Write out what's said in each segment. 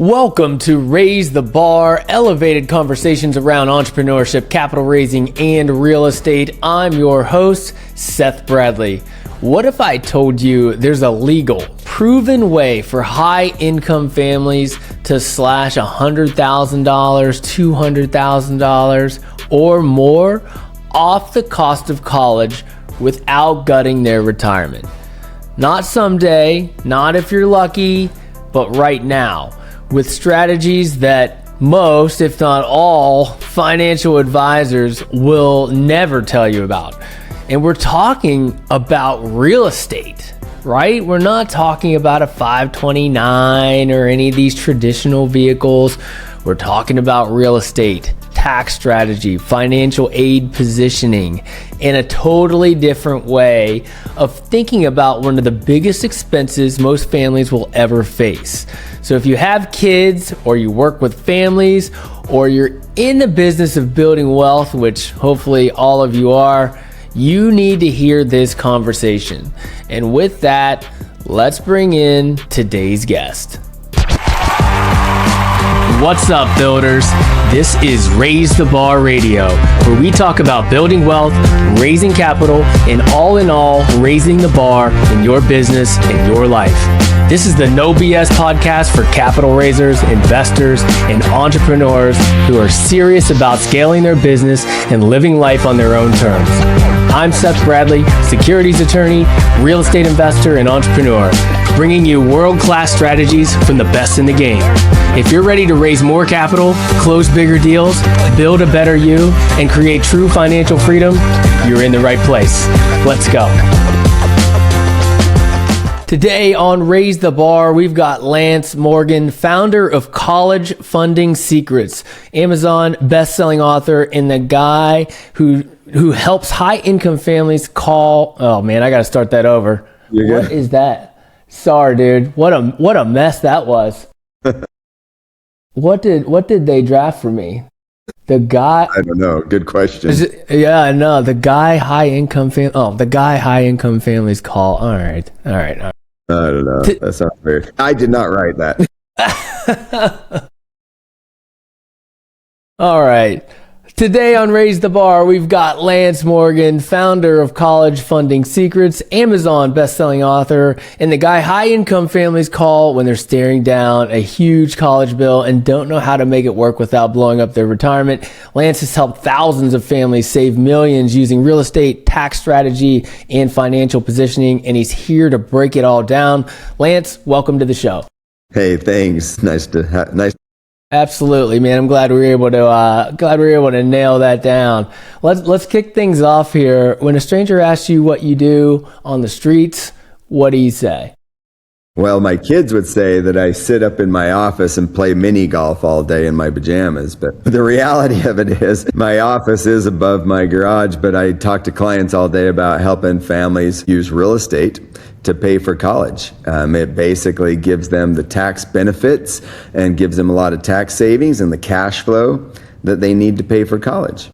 Welcome to Raise the Bar, elevated conversations around entrepreneurship, capital raising, and real estate. I'm your host, Seth Bradley. What if I told you there's a legal, proven way for high-income families to slash $100,000, $200,000, or more off the cost of college without gutting their retirement? Not someday, not if you're lucky, but right now, with strategies that most, if not all, financial advisors will never tell you about. And we're talking about real estate, right? We're not talking about a 529 or any of these traditional vehicles. We're talking about real estate, tax strategy, financial aid positioning, and a totally different way of thinking about one of the biggest expenses most families will ever face. So if you have kids, or you work with families, or you're in the business of building wealth, which hopefully all of you are, you need to hear this conversation. And with that, let's bring in today's guest. What's up, builders? This is Raise the Bar Radio, where we talk about building wealth, raising capital, and all in all, raising the bar in your business and your life. This is the No BS podcast for capital raisers, investors, and entrepreneurs who are serious about scaling their business and living life on their own terms. I'm Seth Bradley, securities attorney, real estate investor, and entrepreneur, bringing you world-class strategies from the best in the game. If you're ready to raise more capital, close bigger deals, build a better you, and create true financial freedom, you're in the right place. Let's go. Today on Raise the Bar, we've got Lance Morgan, founder of College Funding Secrets, Amazon best-selling author, and the guy who helps high-income families call. Oh man, I got to start that over. You're good. What is that? Sorry, dude. What a mess that was. What did they draft for me? The guy. I don't know. Good question. Yeah, I know. The guy high-income families call. All right. I don't know. That sounds weird. I did not write that. All right. Today on Raise the Bar, we've got Lance Morgan, founder of College Funding Secrets, Amazon best-selling author, and the guy high-income families call when they're staring down a huge college bill and don't know how to make it work without blowing up their retirement. Lance has helped thousands of families save millions using real estate, tax strategy, and financial positioning, and he's here to break it all down. Lance, welcome to the show. Hey, thanks. Nice. Absolutely, man. I'm glad we were able to nail that down. Let's kick things off here. When a stranger asks you what you do on the streets, what do you say? Well, my kids would say that I sit up in my office and play mini golf all day in my pajamas. But the reality of it is my office is above my garage, but I talk to clients all day about helping families use real estate to pay for college. It basically gives them the tax benefits and gives them a lot of tax savings and the cash flow that they need to pay for college.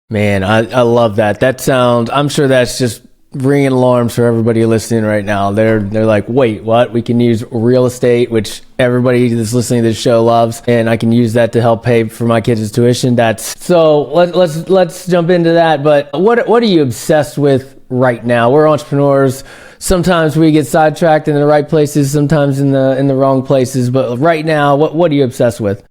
Man, I love that. I'm sure that's just ringing alarms for everybody listening right now. They're like, wait, what? We can use real estate, which everybody that's listening to this show loves, and I can use that to help pay for my kids' tuition. Let's jump into that. But what are you obsessed with right now? We're entrepreneurs. Sometimes we get sidetracked in the right places, sometimes in the wrong places. But right now, what are you obsessed with?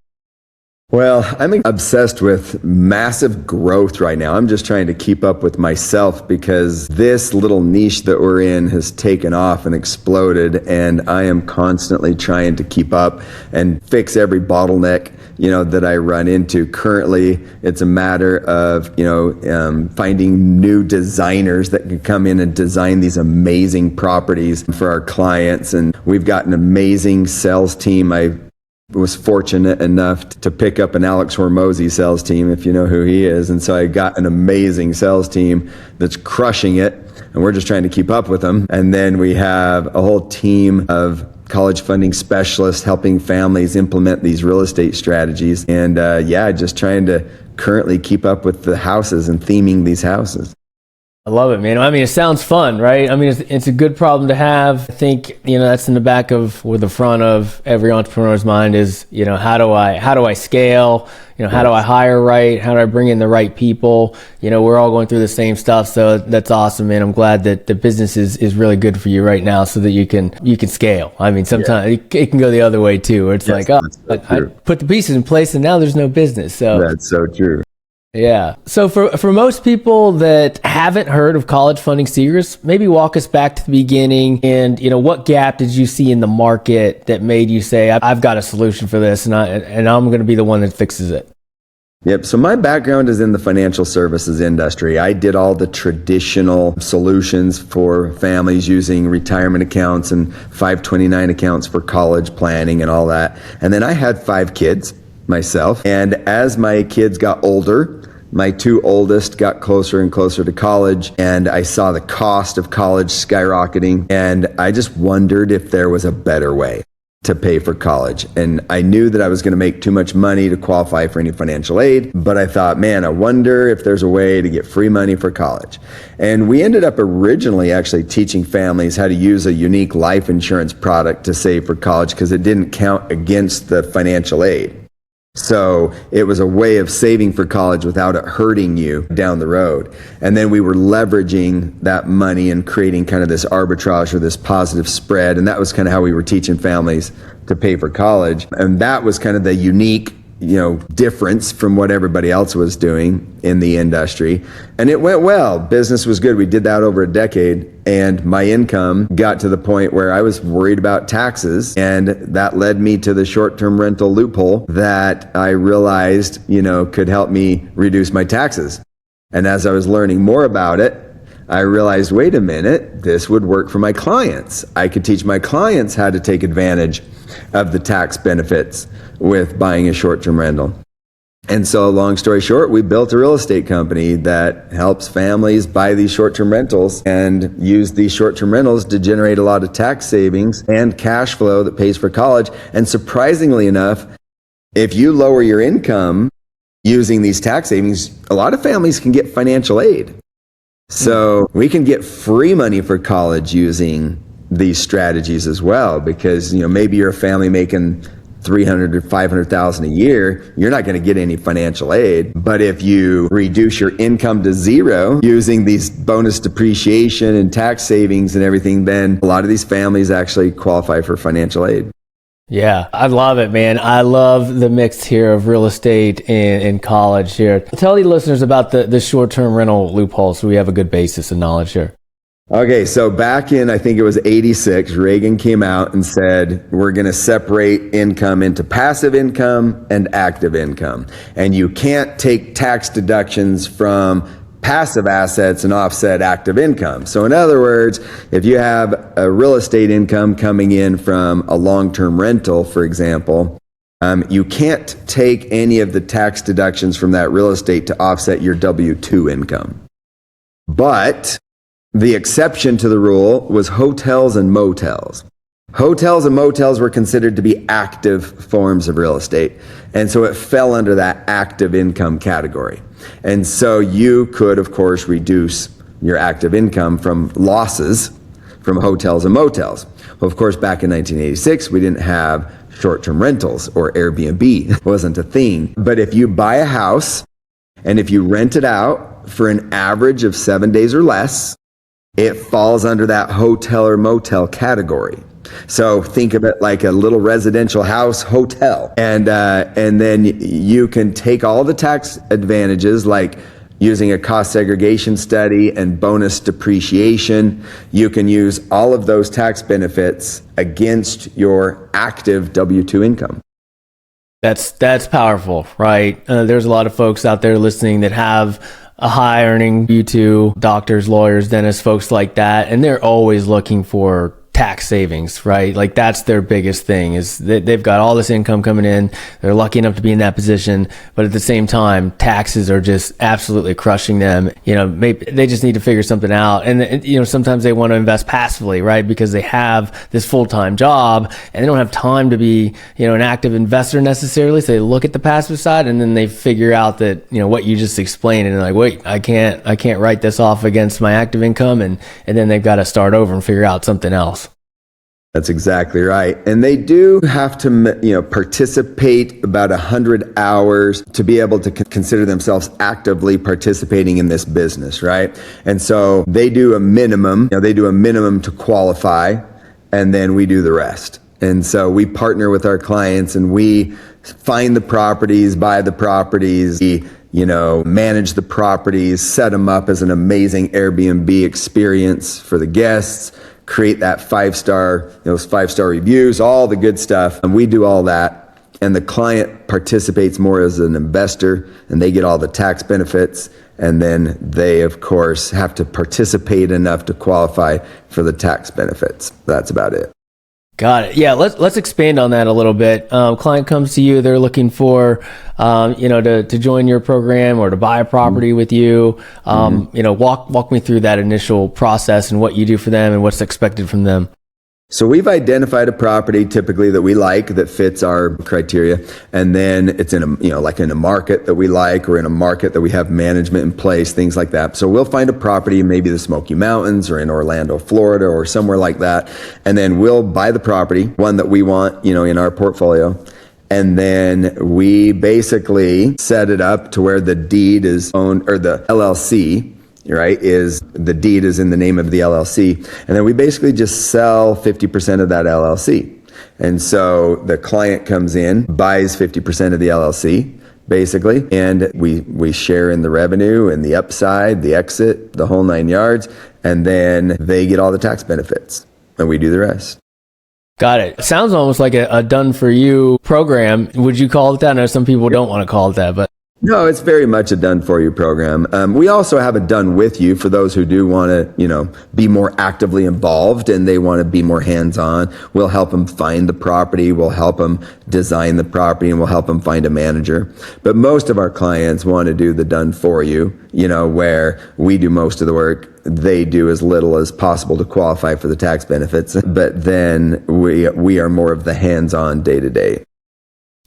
Well, I'm obsessed with massive growth right now. I'm just trying to keep up with myself because this little niche that we're in has taken off and exploded, and I am constantly trying to keep up and fix every bottleneck, that I run into. Currently, it's a matter of, finding new designers that can come in and design these amazing properties for our clients. And we've got an amazing sales team. I was fortunate enough to pick up an Alex Hormozy sales team, if you know who he is. And so I got an amazing sales team that's crushing it, and we're just trying to keep up with them. And then we have a whole team of college funding specialists helping families implement these real estate strategies. And just trying to currently keep up with the houses and theming these houses. I love it, man. I mean, it sounds fun, right? I mean, it's a good problem to have. I think, that's in the back of, or the front of every entrepreneur's mind is, how do I scale? How do I hire right? How do I bring in the right people? We're all going through the same stuff. So that's awesome, man. I'm glad that the business is really good for you right now so that you can scale. I mean, sometimes it can go the other way too, where it's like, oh, I put the pieces in place and now there's no business. So that's so true. Yeah. So for most people that haven't heard of college funding secrets, maybe walk us back to the beginning and, what gap did you see in the market that made you say, I've got a solution for this and I'm going to be the one that fixes it? Yep. So my background is in the financial services industry. I did all the traditional solutions for families using retirement accounts and 529 accounts for college planning and all that. And then I had 5 kids myself. And as my kids got older, my 2 oldest got closer and closer to college, and I saw the cost of college skyrocketing, and I just wondered if there was a better way to pay for college. And I knew that I was going to make too much money to qualify for any financial aid, but I thought, man, I wonder if there's a way to get free money for college. And we ended up originally actually teaching families how to use a unique life insurance product to save for college because it didn't count against the financial aid. So it was a way of saving for college without it hurting you down the road. And then we were leveraging that money and creating kind of this arbitrage or this positive spread. And that was kind of how we were teaching families to pay for college. And that was kind of the unique, difference from what everybody else was doing in the industry. And it went well. Business was good. We did that over a decade. And my income got to the point where I was worried about taxes. And that led me to the short-term rental loophole that I realized, could help me reduce my taxes. And as I was learning more about it, I realized, wait a minute, this would work for my clients. I could teach my clients how to take advantage of the tax benefits with buying a short-term rental. And so long story short, we built a real estate company that helps families buy these short-term rentals and use these short-term rentals to generate a lot of tax savings and cash flow that pays for college. And surprisingly enough, if you lower your income using these tax savings, a lot of families can get financial aid. So we can get free money for college using these strategies as well, because maybe you're a family making $300,000 or $500,000 a year, you're not going to get any financial aid. But if you reduce your income to zero using these bonus depreciation and tax savings and everything, then a lot of these families actually qualify for financial aid. Yeah, I love it, man. I love the mix here of real estate and college here. Tell the listeners about the short-term rental loophole so we have a good basis of knowledge here. Okay, so back in, I think it was 86, Reagan came out and said, we're going to separate income into passive income and active income. And you can't take tax deductions from passive assets and offset active income. So in other words, if you have a real estate income coming in from a long-term rental, for example, you can't take any of the tax deductions from that real estate to offset your W-2 income. But the exception to the rule was hotels and motels. Hotels and motels were considered to be active forms of real estate. And so it fell under that active income category. And so you could, of course, reduce your active income from losses from hotels and motels. Well, of course, back in 1986, we didn't have short-term rentals or Airbnb. It wasn't a thing. But if you buy a house and if you rent it out for an average of 7 days or less, it falls under that hotel or motel category. So think of it like a little residential house hotel. And then you can take all the tax advantages like using a cost segregation study and bonus depreciation. You can use all of those tax benefits against your active W-2 income. That's powerful, right? There's a lot of folks out there listening that have a high earning W-2, doctors, lawyers, dentists, folks like that, and they're always looking for tax savings, right? Like that's their biggest thing is they've got all this income coming in. They're lucky enough to be in that position, but at the same time, taxes are just absolutely crushing them. Maybe they just need to figure something out. And sometimes they want to invest passively, right? Because they have this full-time job and they don't have time to be, an active investor necessarily. So they look at the passive side and then they figure out that, what you just explained, and they're like, wait, I can't write this off against my active income. And then they've got to start over and figure out something else. That's exactly right. And they do have to, participate about 100 hours to be able to consider themselves actively participating in this business, right? And so they do a minimum, to qualify, and then we do the rest. And so we partner with our clients and we find the properties, buy the properties, manage the properties, set them up as an amazing Airbnb experience for the guests, create that those 5-star reviews, all the good stuff. And we do all that. And the client participates more as an investor and they get all the tax benefits. And then they, of course, have to participate enough to qualify for the tax benefits. That's about it. Got it. Yeah, let's expand on that a little bit. Client comes to you, they're looking for, to join your program or to buy a property with you. Walk me through that initial process and what you do for them and what's expected from them. So we've identified a property typically that we like that fits our criteria, and then it's in a market that we like, or in a market that we have management in place, things like that. So we'll find a property, maybe the Smoky Mountains or in Orlando, Florida, or somewhere like that, and then we'll buy the property, one that we want, in our portfolio. And then we basically set it up to where the deed is owned, or the LLC, right, the deed is in the name of the LLC. And then we basically just sell 50% of that LLC. And so the client comes in, buys 50% of the LLC, basically, and we share in the revenue and the upside, the exit, the whole 9 yards, and then they get all the tax benefits, and we do the rest. Got it. Sounds almost like a done-for-you program. Would you call it that? I know some people don't want to call it that, but... No, it's very much a done-for-you program. We also have a done-with-you for those who do want to, be more actively involved and they want to be more hands-on. We'll help them find the property, we'll help them design the property, and we'll help them find a manager. But most of our clients want to do the done-for-you, where we do most of the work. They do as little as possible to qualify for the tax benefits, but then we are more of the hands-on day-to-day.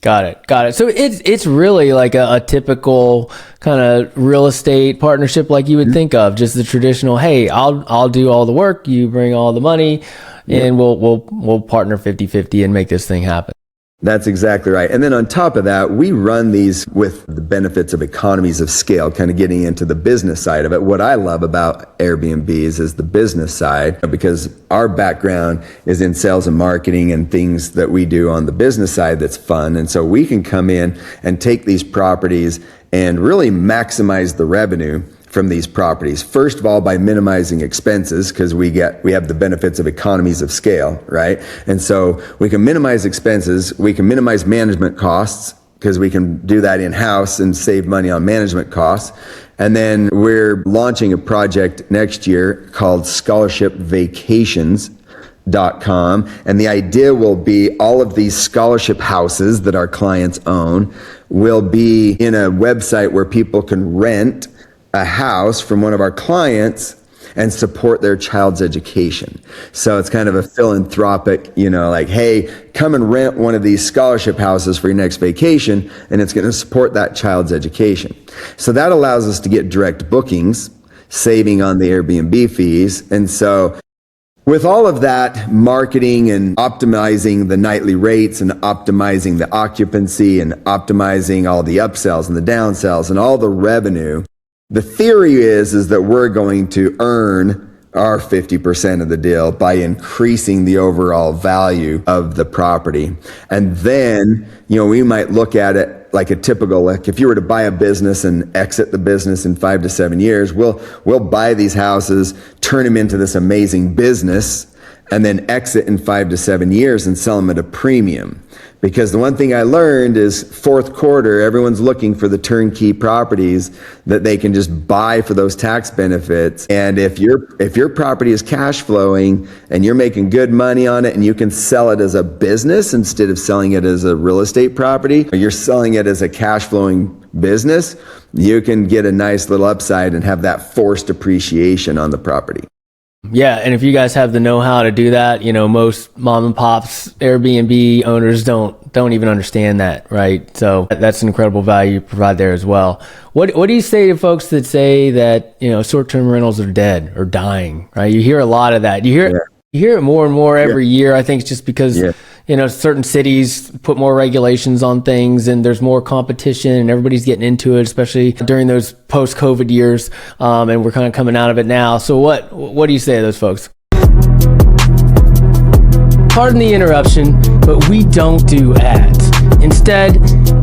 Got it. So it's really like a typical kind of real estate partnership like you would think of, just the traditional, hey, I'll do all the work, you bring all the money, and we'll partner 50-50 and make this thing happen. That's exactly right. And then on top of that, we run these with the benefits of economies of scale, kind of getting into the business side of it. What I love about Airbnbs is the business side, because our background is in sales and marketing and things that we do on the business side that's fun. And so we can come in and take these properties and really maximize the revenue from these properties. First of all, by minimizing expenses, because we have the benefits of economies of scale, right? And so we can minimize expenses, we can minimize management costs, because we can do that in-house and save money on management costs. And then we're launching a project next year called scholarshipvacations.com. And the idea will be all of these scholarship houses that our clients own will be in a website where people can rent a house from one of our clients and support their child's education. So it's kind of a philanthropic, like, hey, come and rent one of these scholarship houses for your next vacation, and it's going to support that child's education. So that allows us to get direct bookings, saving on the Airbnb fees. And so with all of that marketing and optimizing the nightly rates and optimizing the occupancy and optimizing all the upsells and the downsells and all the revenue, the theory is that we're going to earn our 50% of the deal by increasing the overall value of the property. And then, we might look at it like a typical, like if you were to buy a business and exit the business in 5 to 7 years, we'll buy these houses, turn them into this amazing business, and then exit in 5 to 7 years and sell them at a premium. Because the one thing I learned is fourth quarter, everyone's looking for the turnkey properties that they can just buy for those tax benefits. And if your property is cash flowing and you're making good money on it and you can sell it as a business instead of selling it as a real estate property, or you're selling it as a cash flowing business, you can get a nice little upside and have that forced appreciation on the property. Yeah, and if you guys have the know-how to do that, most mom and pops, Airbnb owners don't even understand that, right? So that's an incredible value you provide there as well. What do you say to folks that say that, short-term rentals are dead or dying, right? You hear a lot of that. You hear it more and more every year. I think it's just because, certain cities put more regulations on things and there's more competition and everybody's getting into it, especially during those post-COVID years. And we're kind of coming out of it now. So what do you say to those folks? Pardon the interruption, but we don't do ads. Instead,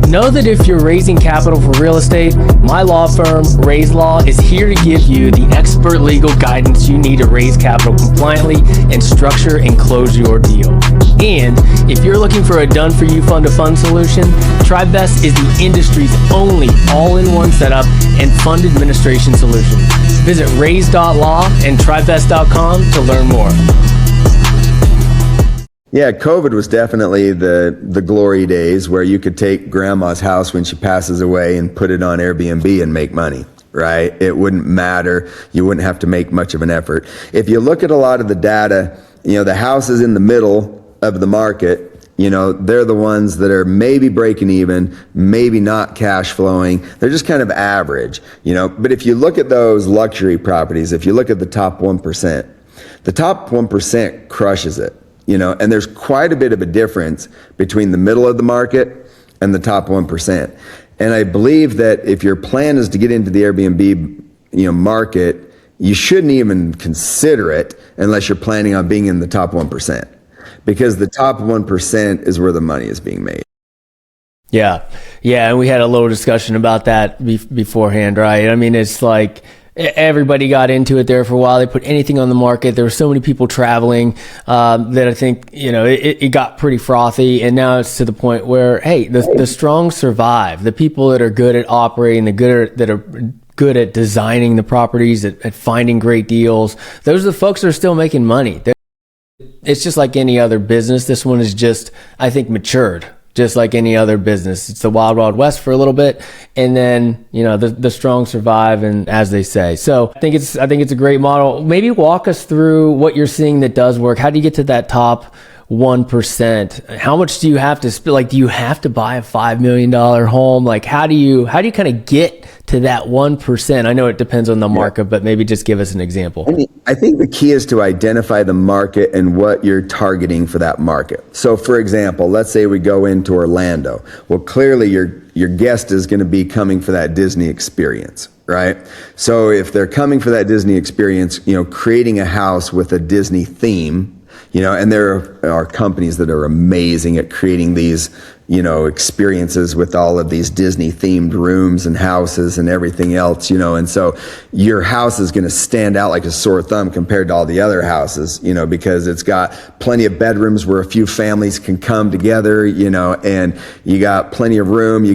know that if you're raising capital for real estate, my law firm, Raise Law, is here to give you the expert legal guidance you need to raise capital compliantly and structure and close your deal. And if you're looking for a done-for-you fund-to-fund solution, TribeVest is the industry's only all-in-one setup and fund administration solution. Visit raise.law and tribevest.com to learn more. Yeah, COVID was definitely the glory days where you could take grandma's house when she passes away and put it on Airbnb and make money, right? It wouldn't matter. You wouldn't have to make much of an effort. If you look at a lot of the data, the houses in the middle of the market, they're the ones that are maybe breaking even, maybe not cash flowing. They're just kind of average, But if you look at those luxury properties, if you look at the top 1%, the top 1% crushes it. And there's quite a bit of a difference between the middle of the market and the top 1%. And I believe that if your plan is to get into the Airbnb, market, you shouldn't even consider it unless you're planning on being in the top 1%, because the top 1% is where the money is being made. Yeah. And we had a little discussion about that beforehand, right? I mean, it's like, everybody got into it there for a while. They put anything on the market. There were so many people traveling that I think, it got pretty frothy. And now it's to the point where, hey, the strong survive. The people that are good at operating, that are good at designing the properties, at finding great deals, those are the folks that are still making money. It's just like any other business. This one is just, I think, matured. Just like any other business. It's the wild, wild west for a little bit. And then, the strong survive, and as they say. So I think it's a great model. Maybe walk us through what you're seeing that does work. How do you get to that top 1%? How much do you have to spend? Like, do you have to buy a $5 million home? Like, how do you kind of get to that 1%? I know it depends on the market, but maybe just give us an example. I think the key is to identify the market and what you're targeting for that market. So for example, let's say we go into Orlando. Well, clearly your guest is going to be coming for that Disney experience, right? So if they're coming for that Disney experience, creating a house with a Disney theme, and there are companies that are amazing at creating these, experiences with all of these Disney themed rooms and houses and everything else, and so your house is going to stand out like a sore thumb compared to all the other houses, because it's got plenty of bedrooms where a few families can come together, and you got plenty of room. You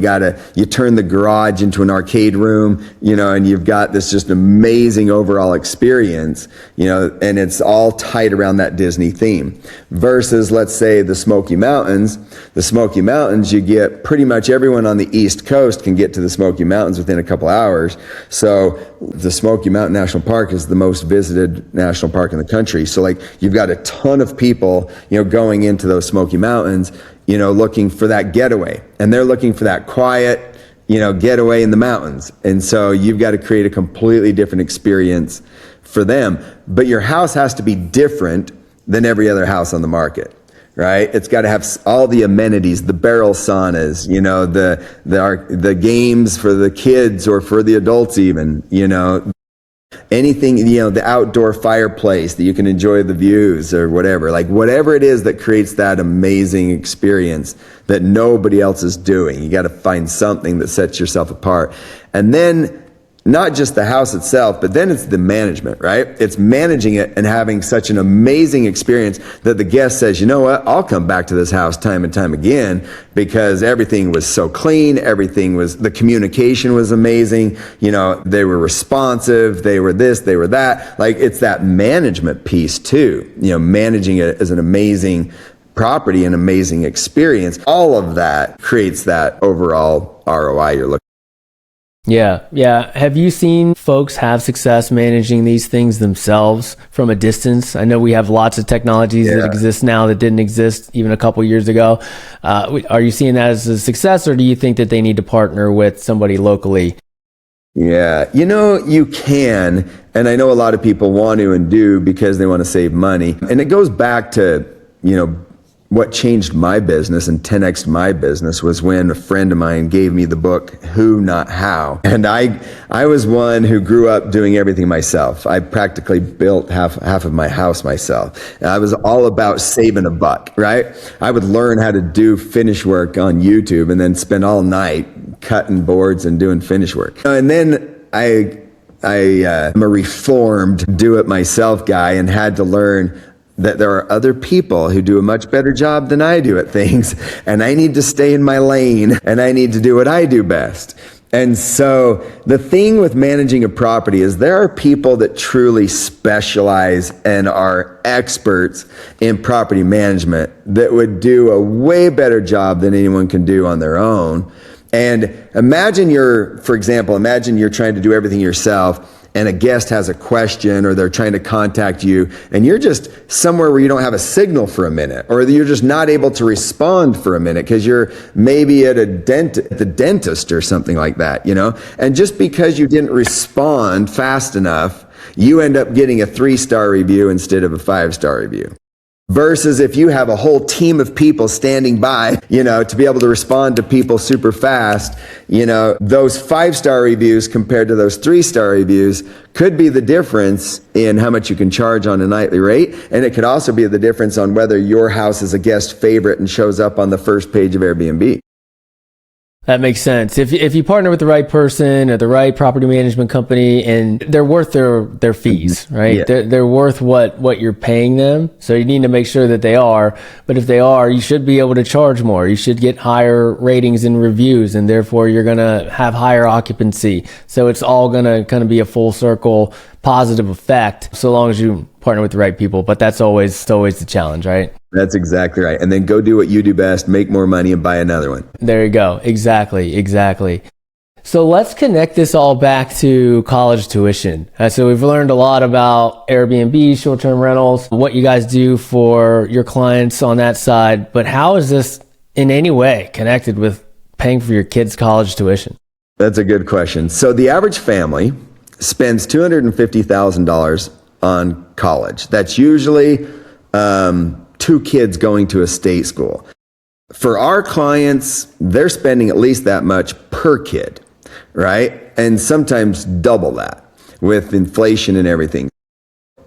turn the garage into an arcade room, and you've got this just amazing overall experience, and it's all tied around that Disney theme. Versus, let's say, the Smoky Mountains. The Smoky Mountains, you get pretty much everyone on the East Coast can get to the Smoky Mountains within a couple hours. So the Smoky Mountain National Park is the most visited national park in the country. So you've got a ton of people, going into those Smoky Mountains, looking for that getaway. And they're looking for that quiet, getaway in the mountains. And so you've got to create a completely different experience for them. But your house has to be different than every other house on the market. Right? It's got to have all the amenities, the barrel saunas, the games for the kids or for the adults even, anything, the outdoor fireplace that you can enjoy the views or whatever. Like whatever it is that creates that amazing experience that nobody else is doing. You got to find something that sets yourself apart. And then not just the house itself, but then it's the management, right? It's managing it and having such an amazing experience that the guest says, you know what, I'll come back to this house time and time again because everything was so clean, the communication was amazing, they were responsive, they were this, they were that. Like, it's that management piece too, managing it as an amazing property, an amazing experience. All of that creates that overall ROI you're looking. Yeah. Have you seen folks have success managing these things themselves from a distance? I know we have lots of technologies that exist now that didn't exist even a couple years ago. Are you seeing that as a success, or do you think that they need to partner with somebody locally? Yeah, you can, and I know a lot of people want to and do because they want to save money. And it goes back to, what changed my business and 10x'd my business was when a friend of mine gave me the book, Who, Not How. And I was one who grew up doing everything myself. I practically built half of my house myself. And I was all about saving a buck, right? I would learn how to do finish work on YouTube and then spend all night cutting boards and doing finish work. And then I'm a reformed do-it-myself guy and had to learn that there are other people who do a much better job than I do at things, and I need to stay in my lane, and I need to do what I do best. And so the thing with managing a property is there are people that truly specialize and are experts in property management that would do a way better job than anyone can do on their own. And imagine you're trying to do everything yourself, and a guest has a question or they're trying to contact you, and you're just somewhere where you don't have a signal for a minute, or you're just not able to respond for a minute because you're maybe at the dentist or something like that, And just because you didn't respond fast enough, you end up getting a 3-star review instead of a 5-star review. Versus if you have a whole team of people standing by, to be able to respond to people super fast, those 5-star reviews compared to those 3-star reviews could be the difference in how much you can charge on a nightly rate. And it could also be the difference on whether your house is a guest favorite and shows up on the first page of Airbnb. That makes sense. If you partner with the right person or the right property management company, and they're worth their fees, right? Yeah. They're worth what you're paying them. So you need to make sure that they are. But if they are, you should be able to charge more. You should get higher ratings and reviews, and therefore you're going to have higher occupancy. So it's all going to kind of be a full circle positive effect, so long as you partner with the right people. But that's always the challenge, right? That's exactly right. And then go do what you do best, make more money, and buy another one. There you go. Exactly. So let's connect this all back to college tuition. So we've learned a lot about Airbnb, short-term rentals, what you guys do for your clients on that side. But how is this in any way connected with paying for your kids' college tuition? That's a good question. So the average family spends $250,000 on college. That's usually 2 kids going to a state school. For our clients, they're spending at least that much per kid, right? And sometimes double that with inflation and everything.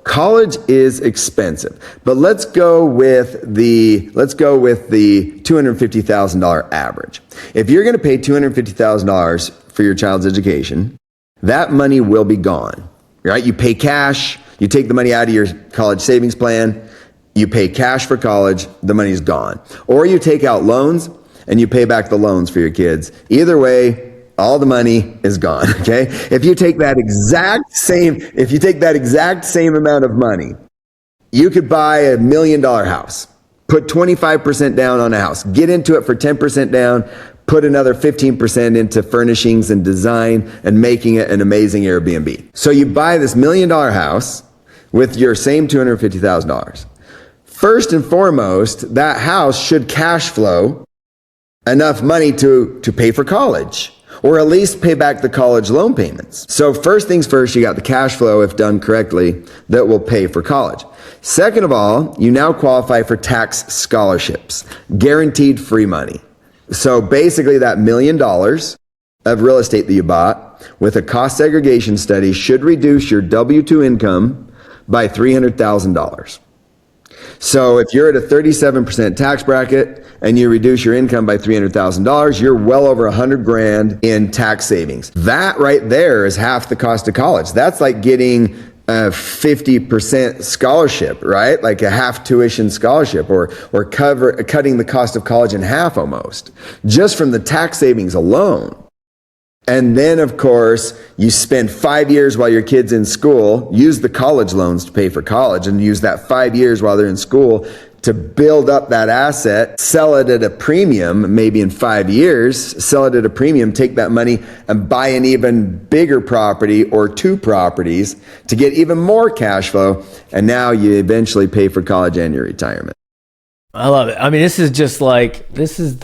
College is expensive, but let's go with the $250,000 average. If you're going to pay $250,000 for your child's education, that money will be gone, right? You pay cash, you take the money out of your college savings plan, you pay cash for college, the money's gone. Or you take out loans and you pay back the loans for your kids. Either way, all the money is gone, okay? If you take that exact same amount of money, you could buy $1 million house, put 25% down on a house, get into it for 10% down, put another 15% into furnishings and design and making it an amazing Airbnb. So you buy this $1 million house with your same $250,000. First and foremost, that house should cash flow enough money to pay for college, or at least pay back the college loan payments. So first things first, you got the cash flow, if done correctly, that will pay for college. Second of all, you now qualify for tax scholarships, guaranteed free money. So basically that $1 million of real estate that you bought with a cost segregation study should reduce your W-2 income by $300,000. So if you're at a 37% tax bracket and you reduce your income by $300,000, you're well over 100 grand in tax savings. That right there is half the cost of college. That's like getting a 50% scholarship, right? Like a half tuition scholarship, or cutting the cost of college in half almost, just from the tax savings alone. And then, of course, you spend 5 years while your kid's in school, use the college loans to pay for college, and use that 5 years while they're in school to build up that asset, sell it at a premium, maybe in 5 years, sell it at a premium, take that money and buy an even bigger property or two properties to get even more cash flow. And now you eventually pay for college and your retirement. I love it. I mean, this is just like, this is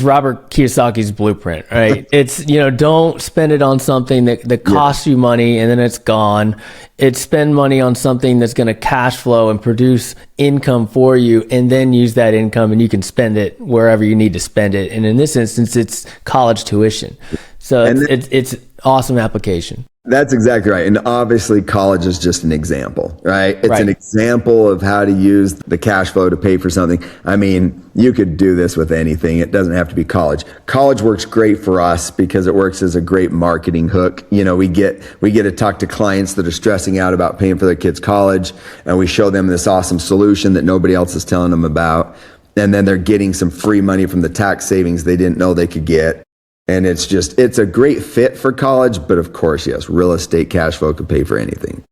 Robert Kiyosaki's blueprint, right? It's, don't spend it on something that costs you money and then it's gone. It's spend money on something that's going to cash flow and produce income for you, and then use that income and you can spend it wherever you need to spend it. And in this instance, it's college tuition. So it's awesome application. That's exactly right. And obviously college is just an example, right? It's Right. an example of how to use the cash flow to pay for something. I mean, you could do this with anything. It doesn't have to be college. College works great for us because it works as a great marketing hook. We get to talk to clients that are stressing out about paying for their kids' college, and we show them this awesome solution that nobody else is telling them about. And then they're getting some free money from the tax savings they didn't know they could get. And it's a great fit for college, but of course, yes, real estate cash flow could pay for anything.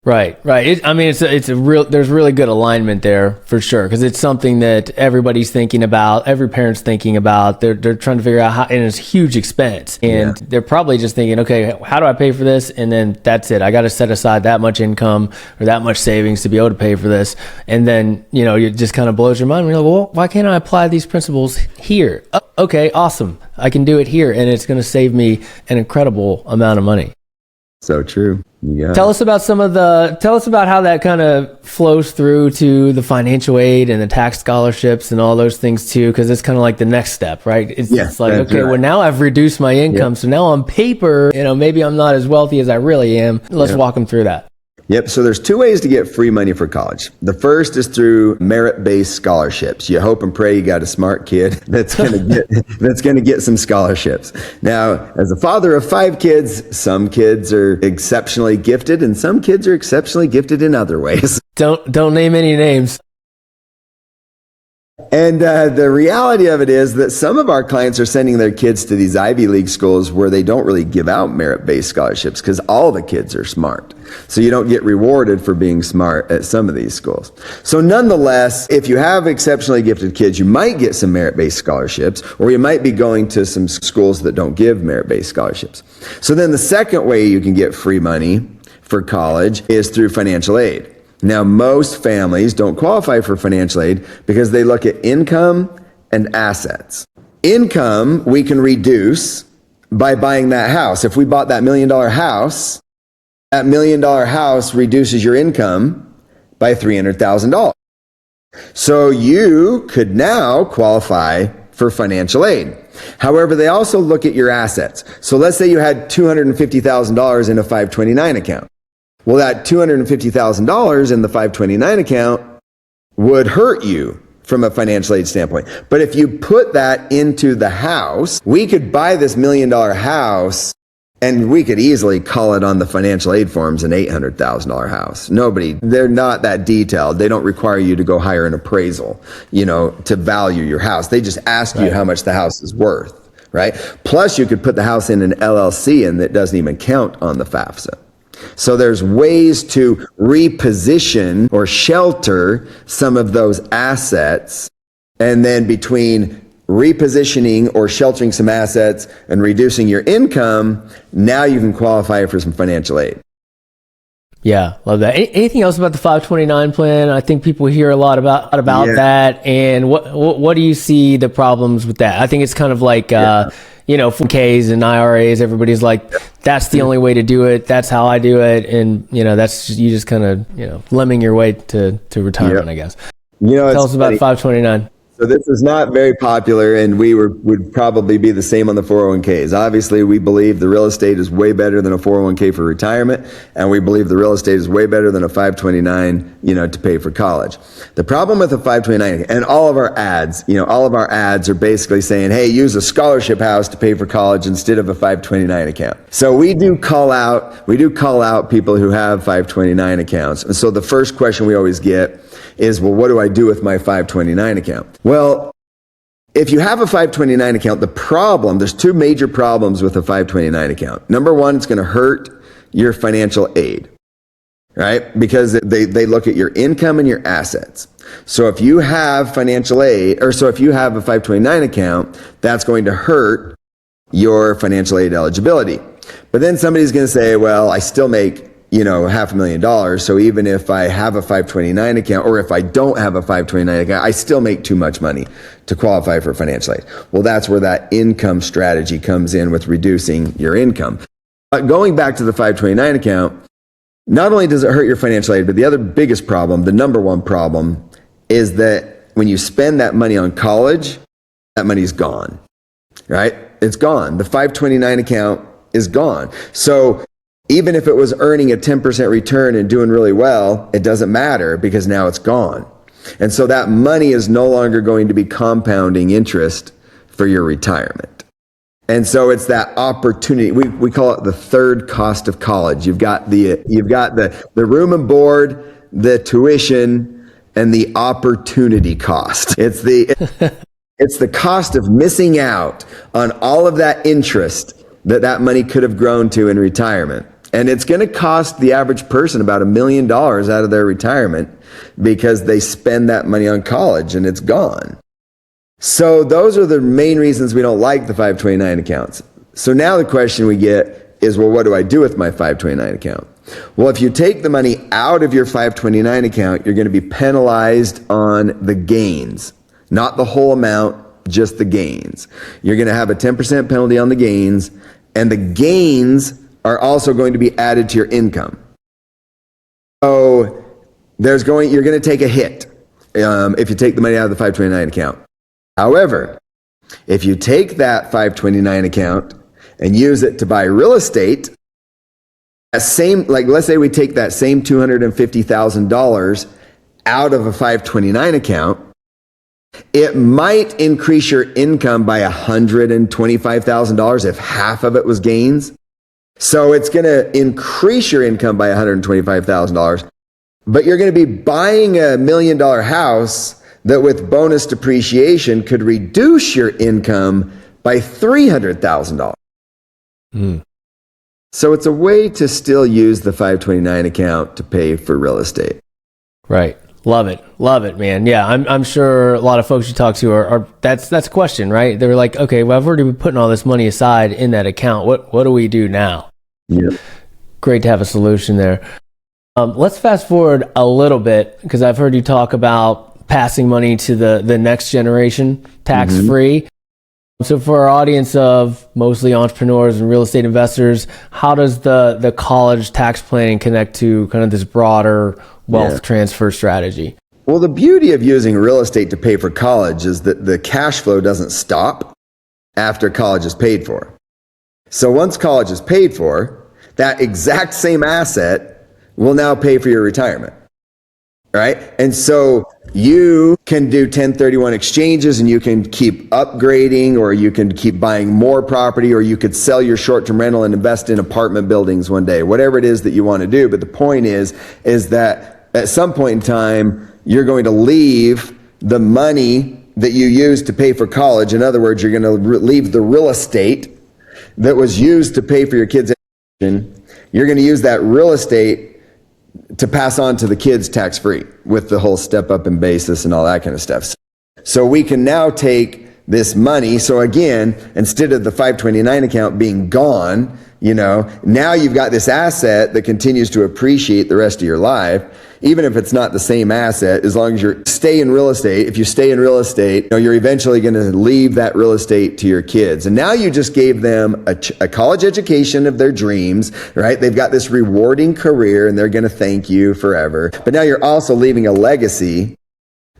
Right. It's there's really good alignment there for sure, because it's something that everybody's thinking about, every parent's thinking about. They're trying to figure out how, and it's a huge expense, and they're probably just thinking, okay, how do I pay for this? And then that's it. I got to set aside that much income or that much savings to be able to pay for this. And then, it just kind of blows your mind. You're like, well, why can't I apply these principles here? Oh, okay, awesome. I can do it here, and it's going to save me an incredible amount of money. So true. Yeah. Tell us about how that kind of flows through to the financial aid and the tax scholarships and all those things too, because it's kind of like the next step, right? It's like, okay, right. Well, now I've reduced my income, so now on paper, maybe I'm not as wealthy as I really am. Let's walk them through that. Yep. So there's two ways to get free money for college. The first is through merit-based scholarships. You hope and pray you got a smart kid that's going to get some scholarships. Now, as a father of 5 kids, some kids are exceptionally gifted and some kids are exceptionally gifted in other ways. Don't name any names. And the reality of it is that some of our clients are sending their kids to these Ivy League schools where they don't really give out merit-based scholarships because all the kids are smart. So you don't get rewarded for being smart at some of these schools. So nonetheless, if you have exceptionally gifted kids, you might get some merit-based scholarships, or you might be going to some schools that don't give merit-based scholarships. So then the second way you can get free money for college is through financial aid. Now, most families don't qualify for financial aid because they look at income and assets. Income we can reduce by buying that house. If we bought that $1 million house, that $1 million house reduces your income by $300,000. So you could now qualify for financial aid. However, they also look at your assets. So let's say you had $250,000 in a 529 account. Well, that $250,000 in the 529 account would hurt you from a financial aid standpoint. But if you put that into the house, we could buy this $1 million house and we could easily call it on the financial aid forms an $800,000 house. They're not that detailed. They don't require you to go hire an appraisal, to value your house. They just ask you how much the house is worth, right? Plus you could put the house in an LLC and that doesn't even count on the FAFSA. So there's ways to reposition or shelter some of those assets. And then between repositioning or sheltering some assets and reducing your income, now you can qualify for some financial aid. Yeah, love that. Anything else about the 529 plan? I think people hear a lot about that. And what do you see the problems with that? I think it's kind of like, from Ks and IRAs, everybody's like, that's the only way to do it. That's how I do it. And, that's you just kind of, lemming your way to retirement, I guess. Tell us about 529. So this is not very popular, and would probably be the same on the 401ks. Obviously, we believe the real estate is way better than a 401k for retirement, and we believe the real estate is way better than a 529, to pay for college. The problem with a 529, and all of our ads, all of our ads are basically saying, hey, use a scholarship house to pay for college instead of a 529 account. So we do call out people who have 529 accounts. And so the first question we always get is, well, what do I do with my 529 account? Well, if you have a 529 account, there's two major problems with a 529 account. Number one, it's going to hurt your financial aid, right? Because they look at your income and your assets. So if you have financial aid, if you have a 529 account, that's going to hurt your financial aid eligibility. But then somebody's going to say, well, I still make $500,000. So even if I have a 529 account, or if I don't have a 529 account, I still make too much money to qualify for financial aid. Well, that's where that income strategy comes in with reducing your income. But going back to the 529 account, not only does it hurt your financial aid, but the other biggest problem, the number one problem, is that when you spend that money on college, that money's gone, right? It's gone. The 529 account is gone. So even if it was earning a 10% return and doing really well, it doesn't matter because now it's gone. And so that money is no longer going to be compounding interest for your retirement. And so it's that opportunity. We call it the third cost of college. You've got the room and board, the tuition, and the opportunity cost. It's the cost of missing out on all of that interest that money could have grown to in retirement. And it's going to cost the average person about $1 million out of their retirement because they spend that money on college and it's gone. So those are the main reasons we don't like the 529 accounts. So now the question we get is, well, what do I do with my 529 account? Well, if you take the money out of your 529 account, you're going to be penalized on the gains, not the whole amount, just the gains. You're going to have a 10% penalty on the gains, and the gains are also going to be added to your income. So you're going to take a hit if you take the money out of the 529 account. However, if you take that 529 account and use it to buy real estate, let's say we take that same $250,000 out of a 529 account, it might increase your income by $125,000 if half of it was gains. So it's going to increase your income by $125,000, but you're going to be buying a $1 million house that with bonus depreciation could reduce your income by $300,000. So it's a way to still use the 529 account to pay for real estate. Right. Love it, man. Yeah, I'm sure a lot of folks you talk to are that's a question, right? They're like, okay, well, I've already been putting all this money aside in that account. What do we do now? Yeah. Great to have a solution there. Let's fast forward a little bit because I've heard you talk about passing money to the next generation, tax-free. So for our audience of mostly entrepreneurs and real estate investors, how does the college tax planning connect to kind of this broader wealth transfer strategy? Well, the beauty of using real estate to pay for college is that the cash flow doesn't stop after college is paid for. So once college is paid for, that exact same asset will now pay for your retirement, right? And so you can do 1031 exchanges and you can keep upgrading, or you can keep buying more property, or you could sell your short-term rental and invest in apartment buildings one day, whatever it is that you want to do. But the point is that at some point in time, you're going to leave the money that you used to pay for college. In other words, you're going to leave the real estate that was used to pay for your kids' education. You're going to use that real estate to pass on to the kids tax-free with the whole step up in basis and all that kind of stuff. So we can now take this money. So again, instead of the 529 account being gone, now you've got this asset that continues to appreciate the rest of your life, even if it's not the same asset, as long as you stay in real estate. If you stay in real estate, you're eventually going to leave that real estate to your kids. And now you just gave them a college education of their dreams, right? They've got this rewarding career and they're going to thank you forever. But now you're also leaving a legacy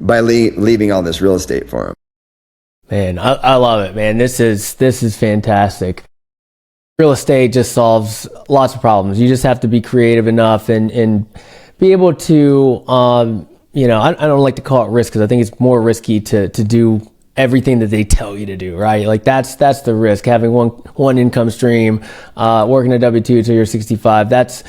by leaving all this real estate for them. Man, I love it, man. This is fantastic. Real estate just solves lots of problems. You just have to be creative enough and be able to, I don't like to call it risk because I think it's more risky to do everything that they tell you to do, right? Like that's the risk. Having one income stream, working a W-2 till you're 65, that's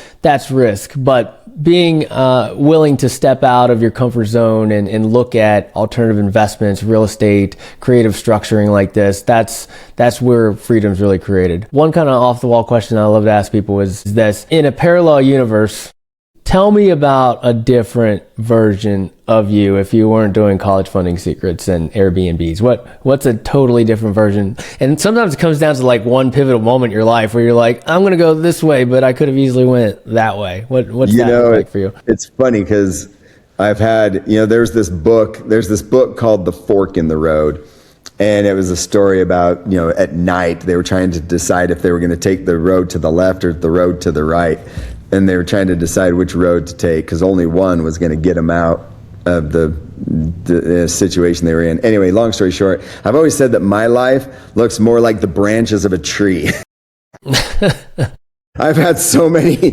risk. But being willing to step out of your comfort zone and look at alternative investments, real estate, creative structuring like this, that's where freedom's really created. One kind of off the wall question I love to ask people is this: in a parallel universe, tell me about a different version of you if you weren't doing college funding secrets and Airbnbs. What's a totally different version? And sometimes it comes down to like one pivotal moment in your life where you're like, I'm going to go this way, but I could have easily went that way. What's that look like for you? It's funny because I've had, there's this book called The Fork in the Road. And it was a story about, at night, they were trying to decide if they were going to take the road to the left or the road to the right. And they were trying to decide which road to take because only one was going to get them out of the situation they were in. Anyway, long story short, I've always said that my life looks more like the branches of a tree. I've had so many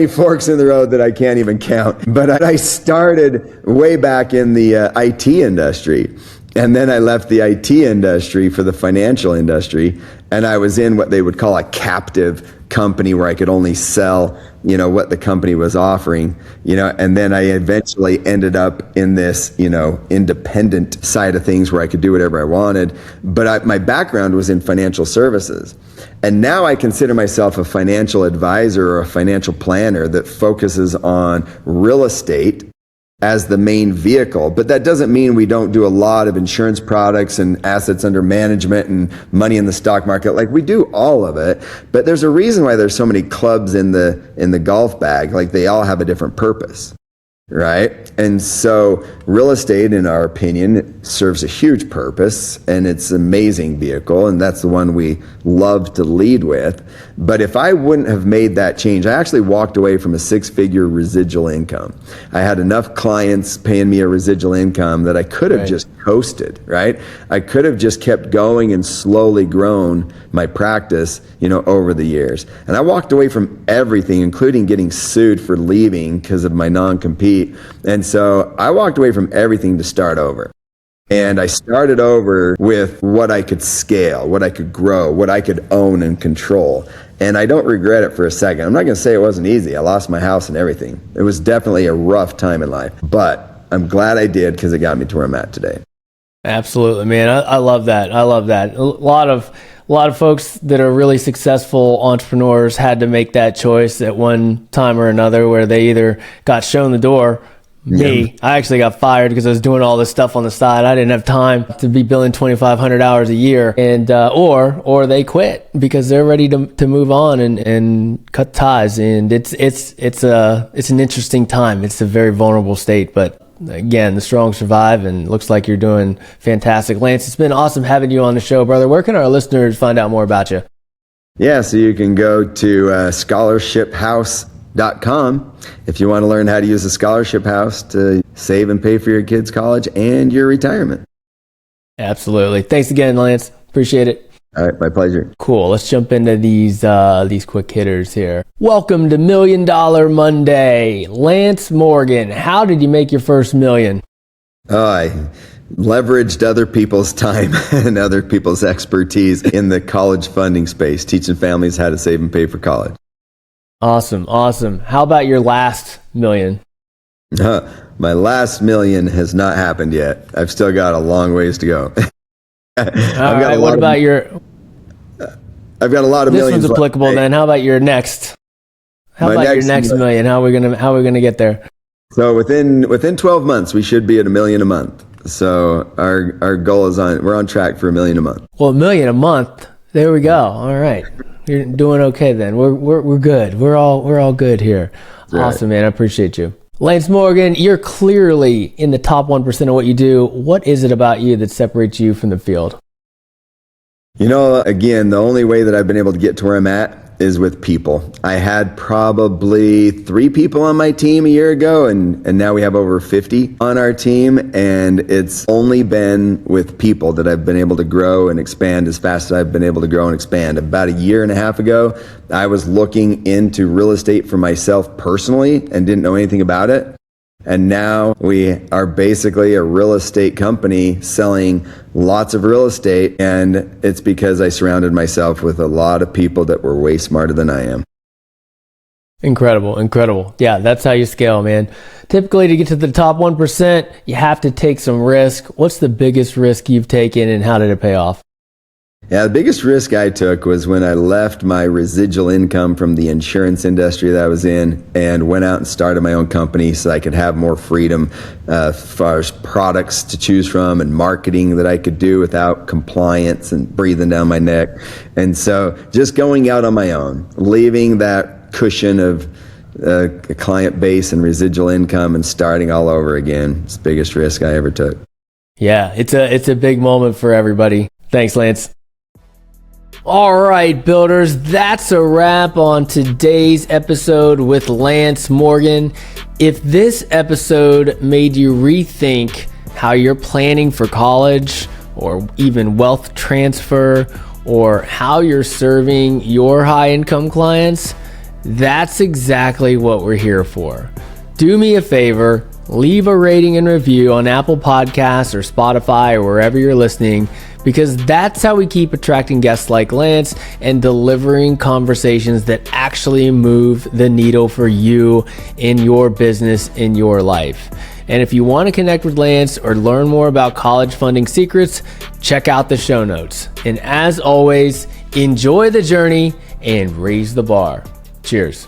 forks in the road that I can't even count. But I started way back in the IT industry. And then I left the IT industry for the financial industry, and I was in what they would call a captive company where I could only sell, what the company was offering, and then I eventually ended up in this, independent side of things where I could do whatever I wanted. But my background was in financial services. And now I consider myself a financial advisor or a financial planner that focuses on real estate as the main vehicle. But that doesn't mean we don't do a lot of insurance products and assets under management and money in the stock market. Like, we do all of it, but there's a reason why there's so many clubs in the golf bag. Like, they all have a different purpose, right? And so real estate, in our opinion, serves a huge purpose, and it's an amazing vehicle, and that's the one we love to lead with. But if I wouldn't have made that change, I actually walked away from a 6-figure residual income. I had enough clients paying me a residual income that I could have just coasted, right? I could have just kept going and slowly grown my practice, over the years. And I walked away from everything, including getting sued for leaving because of my non-compete. And so I walked away from everything to start over. And I started over with what I could scale, what I could grow, what I could own and control. And I don't regret it for a second. I'm not going to say it wasn't easy. I lost my house and everything. It was definitely a rough time in life, but I'm glad I did because it got me to where I'm at today. Absolutely, man. I love that. I love that. A lot of folks that are really successful entrepreneurs had to make that choice at one time or another where they either got shown the door. I actually got fired because I was doing all this stuff on the side. I didn't have time to be billing 2,500 hours a year, and or they quit because they're ready to move on and cut ties. And it's an interesting time. It's a very vulnerable state, but again, the strong survive, and looks like you're doing fantastic. Lance, it's been awesome having you on the show, brother. Where can our listeners find out more about you? Yeah, so you can go to scholarshiphouse.com if you want to learn how to use a scholarship house to save and pay for your kids' college and your retirement. Absolutely. Thanks again, Lance. Appreciate it. All right, my pleasure. Cool. Let's jump into these quick hitters here. Welcome to $1 Million Monday. Lance Morgan, how did you make your first million? I leveraged other people's time and other people's expertise in the college funding space, teaching families how to save and pay for college. Awesome. How about your last million? My last million has not happened yet. I've still got a long ways to go. I've got a lot of millions. This one's applicable then. How about your next? Your next million? How are we gonna get there? So within 12 months, we should be at $1 million a month. So our goal is we're on track for $1 million a month. Well, $1 million a month. There we go. All right. You're doing okay then. We're good. We're all good here. Right. Awesome, man. I appreciate you. Lance Morgan, you're clearly in the top 1% of what you do. What is it about you that separates you from the field? Again, the only way that I've been able to get to where I'm at is with people. I had probably 3 people on my team a year ago, and now we have over 50 on our team, and it's only been with people that I've been able to grow and expand as fast as I've been able to grow and expand. About a year and a half ago, I was looking into real estate for myself personally and didn't know anything about it. And now we are basically a real estate company selling lots of real estate, and it's because I surrounded myself with a lot of people that were way smarter than I am. Incredible. Yeah, that's how you scale, man. Typically, to get to the top 1%, you have to take some risk. What's the biggest risk you've taken, and how did it pay off? Yeah, the biggest risk I took was when I left my residual income from the insurance industry that I was in and went out and started my own company so I could have more freedom as far as products to choose from and marketing that I could do without compliance and breathing down my neck. And so just going out on my own, leaving that cushion of a client base and residual income and starting all over again, it's the biggest risk I ever took. Yeah, it's a big moment for everybody. Thanks, Lance. All right, builders, that's a wrap on today's episode with Lance Morgan. If this episode made you rethink how you're planning for college or even wealth transfer or how you're serving your high-income clients, that's exactly what we're here for. Do me a favor, leave a rating and review on Apple Podcasts or Spotify or wherever you're listening, because that's how we keep attracting guests like Lance and delivering conversations that actually move the needle for you in your business, in your life. And if you want to connect with Lance or learn more about college funding secrets, check out the show notes. And as always, enjoy the journey and raise the bar. Cheers.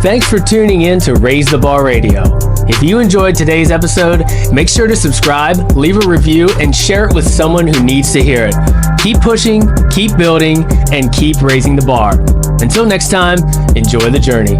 Thanks for tuning in to Raise the Bar Radio. If you enjoyed today's episode, make sure to subscribe, leave a review, and share it with someone who needs to hear it. Keep pushing, keep building, and keep raising the bar. Until next time, enjoy the journey.